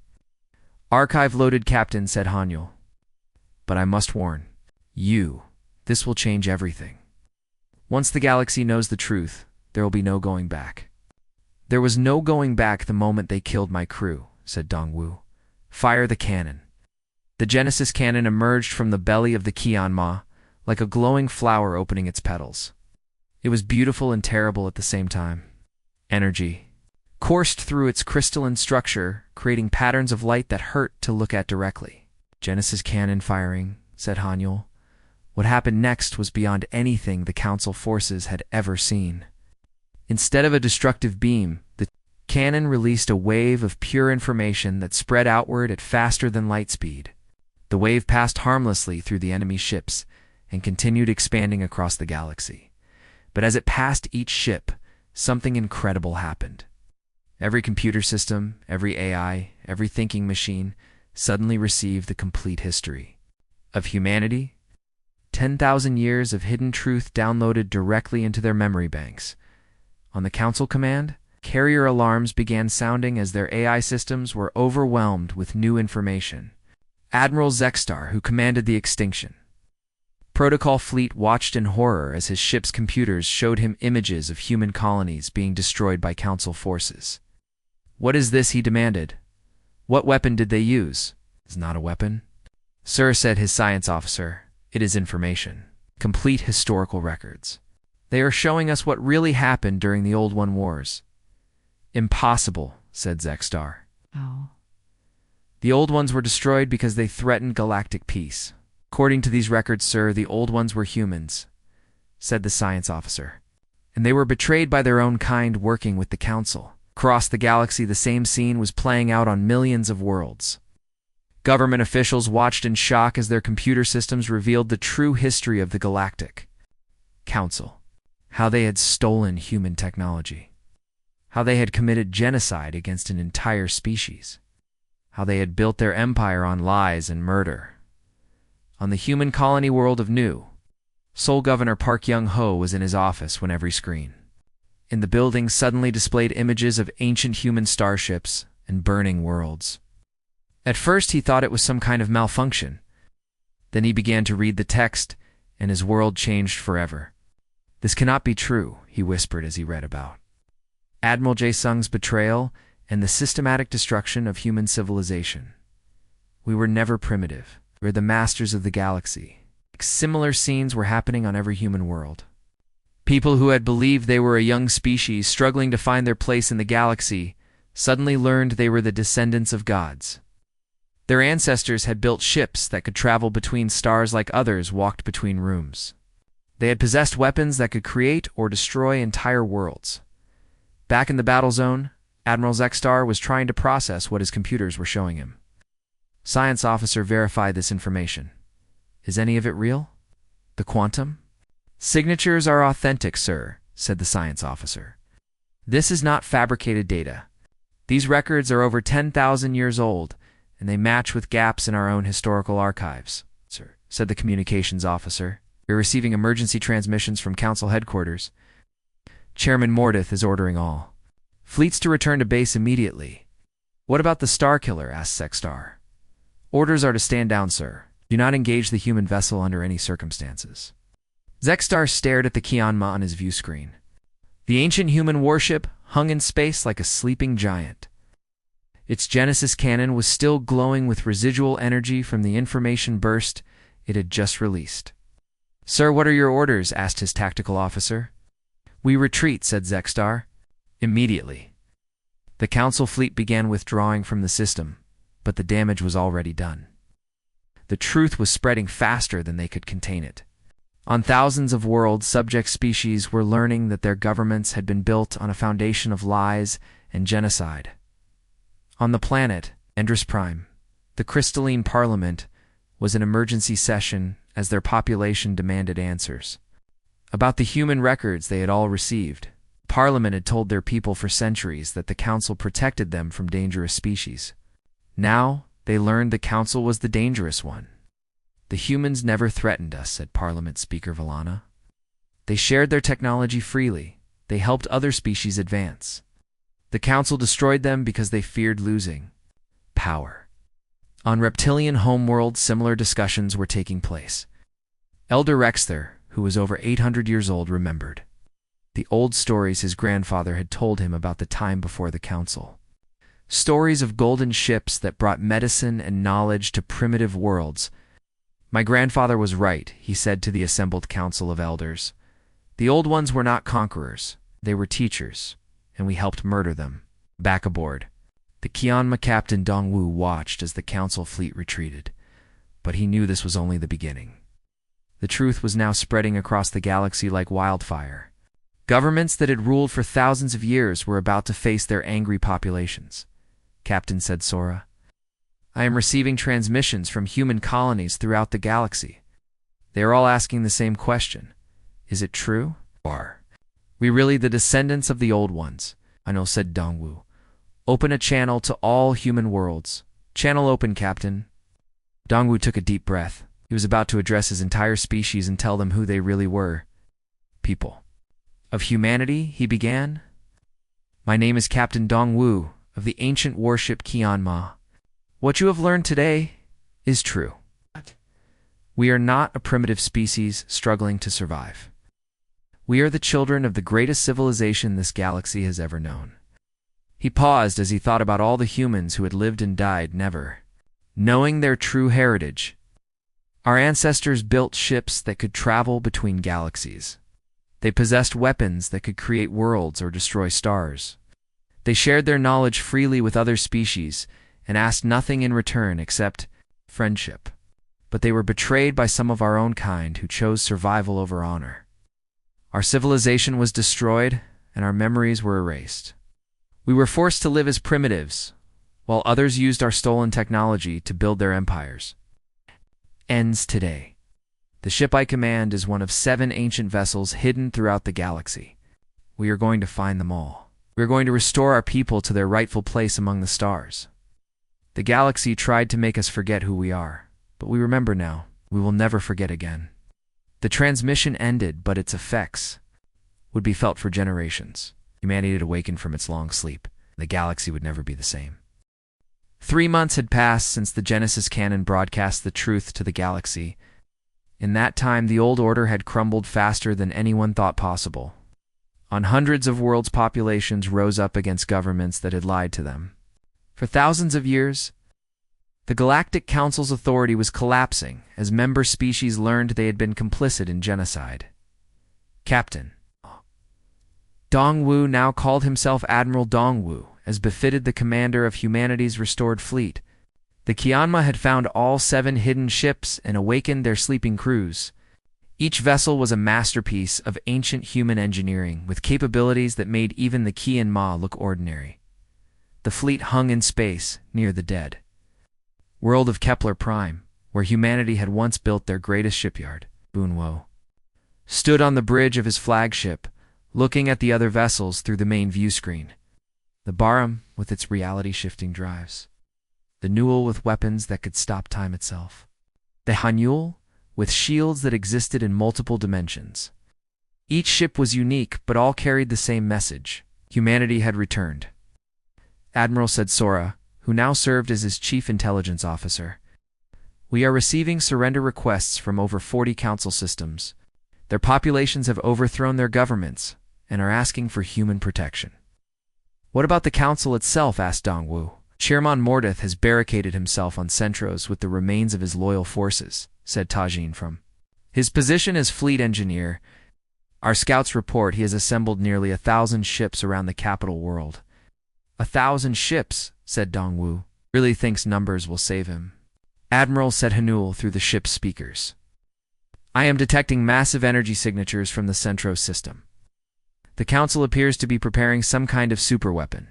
Archive loaded, Captain, said Hanyul. But I must warn you, this will change everything. Once the galaxy knows the truth, there will be no going back. There was no going back the moment they killed my crew, said Dongwu. Fire the cannon. The Genesis cannon emerged from the belly of the Qianma, like a glowing flower opening its petals. It was beautiful and terrible at the same time. Energy coursed through its crystalline structure, creating patterns of light that hurt to look at directly. Genesis cannon firing, said Hanyul. What happened next was beyond anything the Council forces had ever seen. Instead of a destructive beam, the cannon released a wave of pure information that spread outward at faster than light speed. The wave passed harmlessly through the enemy ships and continued expanding across the galaxy. But as it passed each ship, something incredible happened. Every computer system, every AI, every thinking machine suddenly received the complete history of humanity. 10,000 years of hidden truth downloaded directly into their memory banks. On the Council command, carrier alarms began sounding as their AI systems were overwhelmed with new information. Admiral Zexstar, who commanded the extinction. Protocol Fleet watched in horror as his ship's computers showed him images of human colonies being destroyed by Council forces. What is this, he demanded. What weapon did they use? It's not a weapon. Sir, said his science officer, it is information. Complete historical records. They are showing us what really happened during the Old One Wars. Impossible, said Zexstar. Oh. The Old Ones were destroyed because they threatened galactic peace. According to these records, sir, the Old Ones were humans, said the science officer. And they were betrayed by their own kind working with the Council. Across the galaxy, the same scene was playing out on millions of worlds. Government officials watched in shock as their computer systems revealed the true history of the Galactic Council. How they had stolen human technology. How they had committed genocide against an entire species. How they had built their empire on lies and murder. On the human colony world of Nu, Seoul Governor Park Young-ho was in his office when every screen in the building suddenly displayed images of ancient human starships and burning worlds. At first he thought it was some kind of malfunction. Then he began to read the text, and his world changed forever. This cannot be true, he whispered as he read about Admiral Jae-sung's betrayal and the systematic destruction of human civilization. We were never primitive. We were the masters of the galaxy. Similar scenes were happening on every human world. People who had believed they were a young species struggling to find their place in the galaxy suddenly learned they were the descendants of gods. Their ancestors had built ships that could travel between stars like others walked between rooms. They had possessed weapons that could create or destroy entire worlds. Back in the battle zone, Admiral Zexstar was trying to process what his computers were showing him. Science officer verified this information. Is any of it real? The quantum? Signatures are authentic, sir, said the science officer. This is not fabricated data. These records are over 10,000 years old, and they match with gaps in our own historical archives, sir, said the communications officer. We're receiving emergency transmissions from Council headquarters. Chairman Mordith is ordering all fleets to return to base immediately. What about the Star Killer? Asked Zexstar. Orders are to stand down, sir. Do not engage the human vessel under any circumstances. Zexstar stared at the Kianma on his view screen. The ancient human warship hung in space like a sleeping giant. Its Genesis cannon was still glowing with residual energy from the information burst it had just released. Sir, what are your orders? Asked his tactical officer. We retreat, said Zexstar. Immediately. The Council fleet began withdrawing from the system, but the damage was already done. The truth was spreading faster than they could contain it. On thousands of worlds, subject species were learning that their governments had been built on a foundation of lies and genocide. On the planet, Endris Prime, the crystalline parliament was in emergency session as their population demanded answers. About the human records they had all received, Parliament had told their people for centuries that the Council protected them from dangerous species. Now, they learned the Council was the dangerous one. The humans never threatened us, said Parliament Speaker Valana. They shared their technology freely. They helped other species advance. The Council destroyed them because they feared losing power. On reptilian homeworlds, similar discussions were taking place. Elder Rexther, who was over 800 years old, remembered the old stories his grandfather had told him about the time before the Council. Stories of golden ships that brought medicine and knowledge to primitive worlds. My grandfather was right, he said to the assembled council of elders. The old ones were not conquerors, they were teachers, and we helped murder them. Back aboard, the Kianma captain Dongwu watched as the council fleet retreated, but he knew this was only the beginning. The truth was now spreading across the galaxy like wildfire. Governments that had ruled for thousands of years were about to face their angry populations. Captain, said Sora, I am receiving transmissions from human colonies throughout the galaxy. They are all asking the same question. Is it true? Are we really the descendants of the old ones? I know, said Dongwu. Open a channel to all human worlds. Channel open, Captain. Dongwu took a deep breath. He was about to address his entire species and tell them who they really were. People of humanity, he began. My name is Captain Dongwu of the ancient warship Kianma. What you have learned today is true. We are not a primitive species struggling to survive. We are the children of the greatest civilization this galaxy has ever known. He paused as he thought about all the humans who had lived and died, never knowing their true heritage. Our ancestors built ships that could travel between galaxies. They possessed weapons that could create worlds or destroy stars. They shared their knowledge freely with other species and asked nothing in return except friendship. But they were betrayed by some of our own kind who chose survival over honor. Our civilization was destroyed and our memories were erased. We were forced to live as primitives, while others used our stolen technology to build their empires. Ends today. The ship I command is one of 7 ancient vessels hidden throughout the galaxy. We are going to find them all. We are going to restore our people to their rightful place among the stars. The galaxy tried to make us forget who we are, but we remember now. We will never forget again. The transmission ended, but its effects would be felt for generations. Humanity had awakened from its long sleep. The galaxy would never be the same. 3 months had passed since the Genesis cannon broadcast the truth to the galaxy. In that time, the old order had crumbled faster than anyone thought possible. On hundreds of worlds, populations rose up against governments that had lied to them. For thousands of years, the Galactic Council's authority was collapsing as member species learned they had been complicit in genocide. Captain Dongwu now called himself Admiral Dongwu, as befitted the commander of humanity's restored fleet. The Kianma had found all 7 hidden ships and awakened their sleeping crews. Each vessel was a masterpiece of ancient human engineering with capabilities that made even the Kian Ma look ordinary. The fleet hung in space, near the dead world of Kepler Prime, where humanity had once built their greatest shipyard. Bunwo stood on the bridge of his flagship, looking at the other vessels through the main view screen. The Barum with its reality-shifting drives. The Newell with weapons that could stop time itself. The Hanyul with shields that existed in multiple dimensions. Each ship was unique, but all carried the same message. Humanity had returned. Admiral said Sora, who now served as his chief intelligence officer. We are receiving surrender requests from over 40 council systems. Their populations have overthrown their governments and are asking for human protection. What about the council itself? Asked Dongwu. Chairman Mordeth has barricaded himself on Centros with the remains of his loyal forces, said Tajin from his position as fleet engineer. Our scouts report he has assembled nearly 1,000 ships around the capital world. 1,000 ships, said Dongwu. Really thinks numbers will save him. Admiral, said Hanul through the ship's speakers. I am detecting massive energy signatures from the Centros system. The council appears to be preparing some kind of super weapon.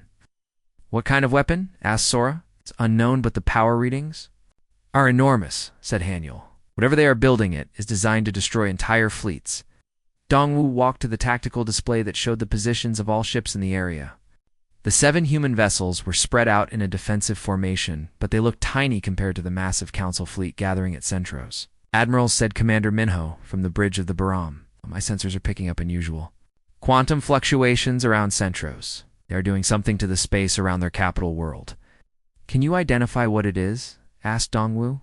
What kind of weapon? Asked Sora. It's unknown, but the power readings are enormous, said Hanyul. Whatever they are building it is designed to destroy entire fleets. Dongwu walked to the tactical display that showed the positions of all ships in the area. The 7 human vessels were spread out in a defensive formation, but they looked tiny compared to the massive council fleet gathering at Centros. Admiral, said Commander Minho from the bridge of the Baram. My sensors are picking up unusual quantum fluctuations around Centros. They are doing something to the space around their capital world. Can you identify what it is? Asked Dongwu.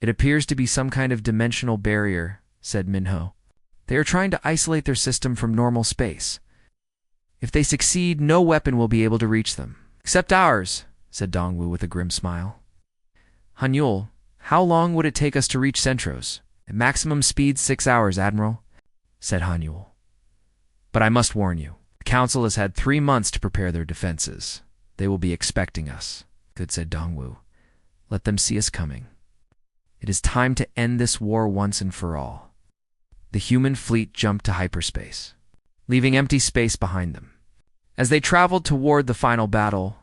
It appears to be some kind of dimensional barrier, said Minho. They are trying to isolate their system from normal space. If they succeed, no weapon will be able to reach them. Except ours, said Dongwu with a grim smile. Hanyul, how long would it take us to reach Centros? At maximum speed 6 hours, Admiral, said Hanyul. But I must warn you, the Council has had 3 months to prepare their defenses. They will be expecting us. Good, said Dongwu. Let them see us coming. It is time to end this war once and for all. The human fleet jumped to hyperspace, leaving empty space behind them. As they traveled toward the final battle,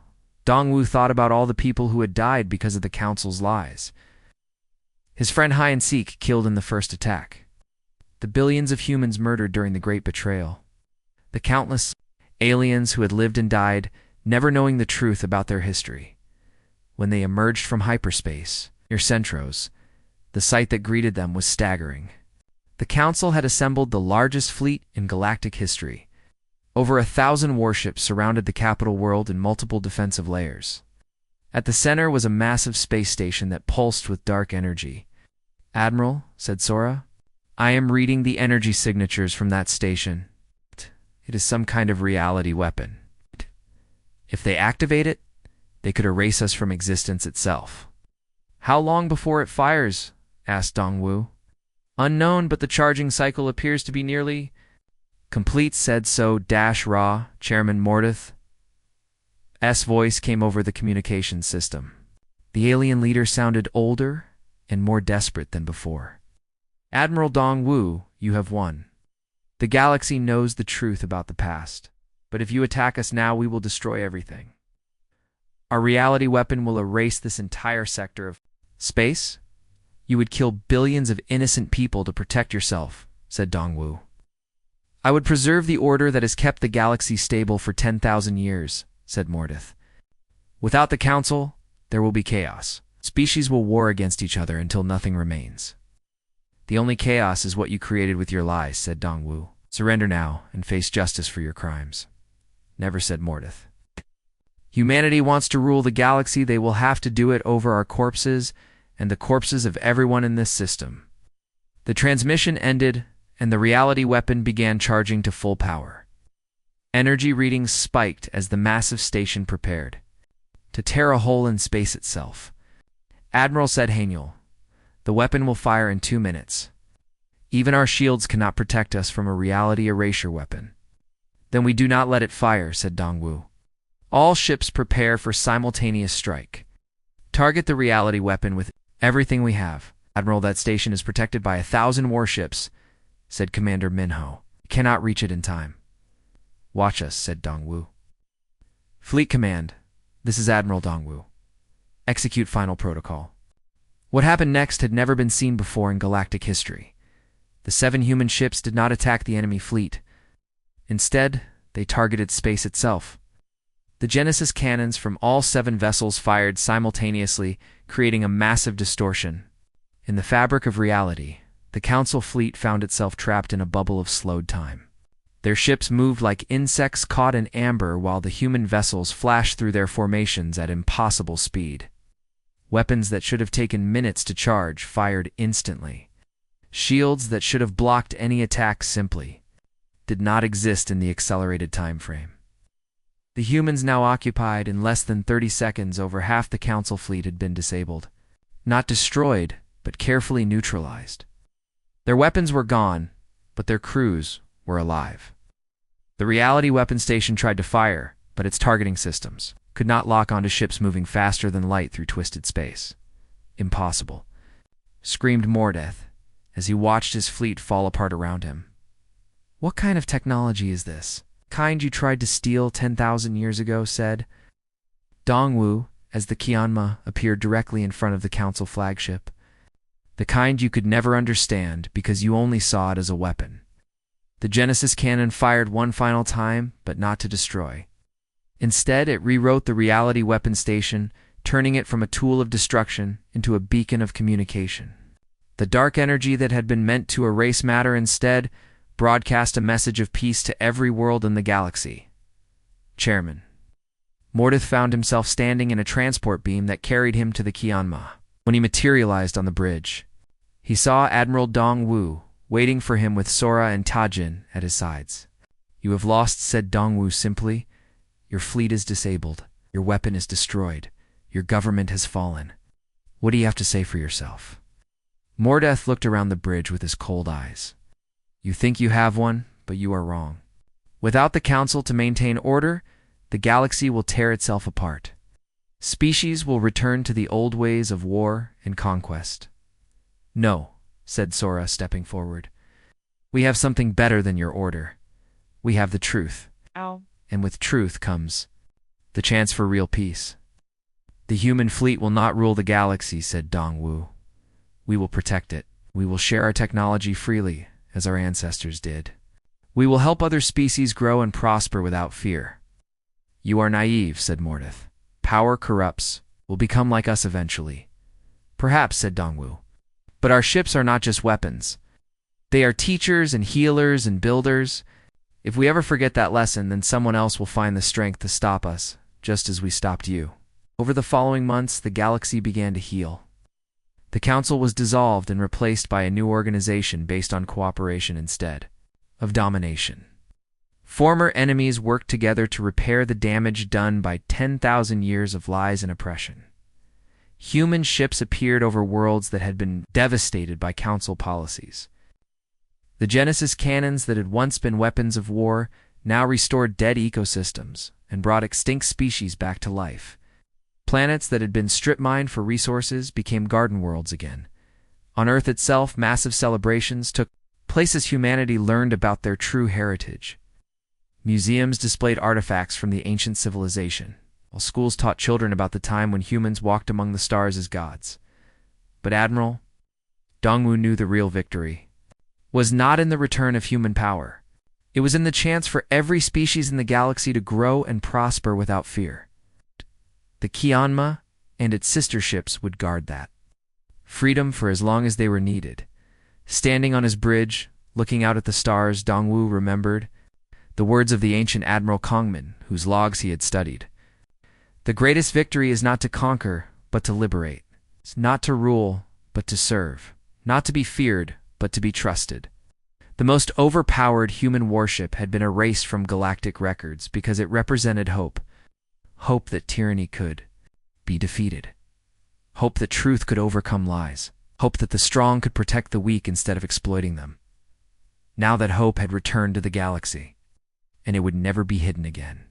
Dongwu thought about all the people who had died because of the Council's lies. His friend High and Seek killed in the first attack. The billions of humans murdered during the Great Betrayal. The countless aliens who had lived and died, never knowing the truth about their history. When they emerged from hyperspace, near Centros, the sight that greeted them was staggering. The Council had assembled the largest fleet in galactic history. Over 1,000 warships surrounded the capital world in multiple defensive layers. At the center was a massive space station that pulsed with dark energy. Admiral, said Sora, I am reading the energy signatures from that station. It is some kind of reality weapon. If they activate it, they could erase us from existence itself. How long before it fires? Asked Dongwu. Unknown, but the charging cycle appears to be nearly complete, said Ra. Chairman Mordeth. S voice came over the communications system. The alien leader sounded older and more desperate than before. Admiral Dongwu, you have won. The galaxy knows the truth about the past, but if you attack us now, we will destroy everything. Our reality weapon will erase this entire sector of space. You would kill billions of innocent people to protect yourself, said Dongwu. I would preserve the order that has kept the galaxy stable for 10,000 years, said Mordeth. Without the Council, there will be chaos. Species will war against each other until nothing remains. The only chaos is what you created with your lies, said Dongwu. Surrender now and face justice for your crimes. Never, said Mordeth. Humanity wants to rule the galaxy. They will have to do it over our corpses and the corpses of everyone in this system. The transmission ended, and the reality weapon began charging to full power. Energy readings spiked as the massive station prepared to tear a hole in space itself. Admiral, said Hanyul, the weapon will fire in 2 minutes. Even our shields cannot protect us from a reality erasure weapon. Then we do not let it fire, said Dongwu. All ships prepare for simultaneous strike. Target the reality weapon with everything we have. Admiral, that station is protected by 1,000 warships. said Commander Minho. "We cannot reach it in time." "Watch us," said Dongwu. "Fleet Command, this is Admiral Dongwu. Execute final protocol." What happened next had never been seen before in galactic history. The 7 human ships did not attack the enemy fleet. Instead, they targeted space itself. The Genesis cannons from all 7 vessels fired simultaneously, creating a massive distortion. In the fabric of reality, the Council fleet found itself trapped in a bubble of slowed time. Their ships moved like insects caught in amber while the human vessels flashed through their formations at impossible speed. Weapons that should have taken minutes to charge fired instantly. Shields that should have blocked any attack simply did not exist in the accelerated time frame. The humans now occupied in less than 30 seconds over half the Council fleet had been disabled. Not destroyed, but carefully neutralized. Their weapons were gone, but their crews were alive. The reality weapon station tried to fire, but its targeting systems could not lock onto ships moving faster than light through twisted space. "Impossible," screamed Mordeth as he watched his fleet fall apart around him. "What kind of technology is this? Kind you tried to steal 10,000 years ago," said Dongwu as the Qianma appeared directly in front of the Council flagship. "The kind you could never understand because you only saw it as a weapon." The Genesis cannon fired one final time, but not to destroy. Instead, it rewrote the reality weapon station, turning it from a tool of destruction into a beacon of communication. The dark energy that had been meant to erase matter instead broadcast a message of peace to every world in the galaxy. Chairman. Mordeth found himself standing in a transport beam that carried him to the Qianma. When he materialized on the bridge, he saw Admiral Dongwu waiting for him with Sora and Tajin at his sides. "You have lost," said Dongwu simply. "Your fleet is disabled. Your weapon is destroyed. Your government has fallen. What do you have to say for yourself?" Mordeth looked around the bridge with his cold eyes. "You think you have one, but you are wrong. Without the Council to maintain order, the galaxy will tear itself apart. Species will return to the old ways of war and conquest." "No," said Sora, stepping forward. "We have something better than your order. We have the truth. Ow. And with truth comes the chance for real peace." "The human fleet will not rule the galaxy," said Dongwu. "We will protect it. We will share our technology freely, as our ancestors did. We will help other species grow and prosper without fear." "You are naive," said Mordeth. "Power corrupts. We'll become like us eventually." "Perhaps," said Dongwu. "But our ships are not just weapons. They are teachers and healers and builders. If we ever forget that lesson, then someone else will find the strength to stop us, just as we stopped you." Over the following months, the galaxy began to heal. The Council was dissolved and replaced by a new organization based on cooperation instead of domination. Former enemies worked together to repair the damage done by 10,000 years of lies and oppression. Human ships appeared over worlds that had been devastated by Council policies. The Genesis cannons that had once been weapons of war now restored dead ecosystems and brought extinct species back to life. Planets that had been strip-mined for resources became garden worlds again. On Earth itself, massive celebrations took place as humanity learned about their true heritage. Museums displayed artifacts from the ancient civilization, while schools taught children about the time when humans walked among the stars as gods. But Admiral Dongwu knew the real victory was not in the return of human power. It was in the chance for every species in the galaxy to grow and prosper without fear. The Qianma and its sister ships would guard that. Freedom for as long as they were needed. Standing on his bridge, looking out at the stars, Dongwu remembered the words of the ancient Admiral Kongmin, whose logs he had studied. "The greatest victory is not to conquer, but to liberate. It's not to rule, but to serve. Not to be feared, but to be trusted." The most overpowered human warship had been erased from galactic records because it represented hope. Hope that tyranny could be defeated. Hope that truth could overcome lies. Hope that the strong could protect the weak instead of exploiting them. Now that hope had returned to the galaxy, and it would never be hidden again.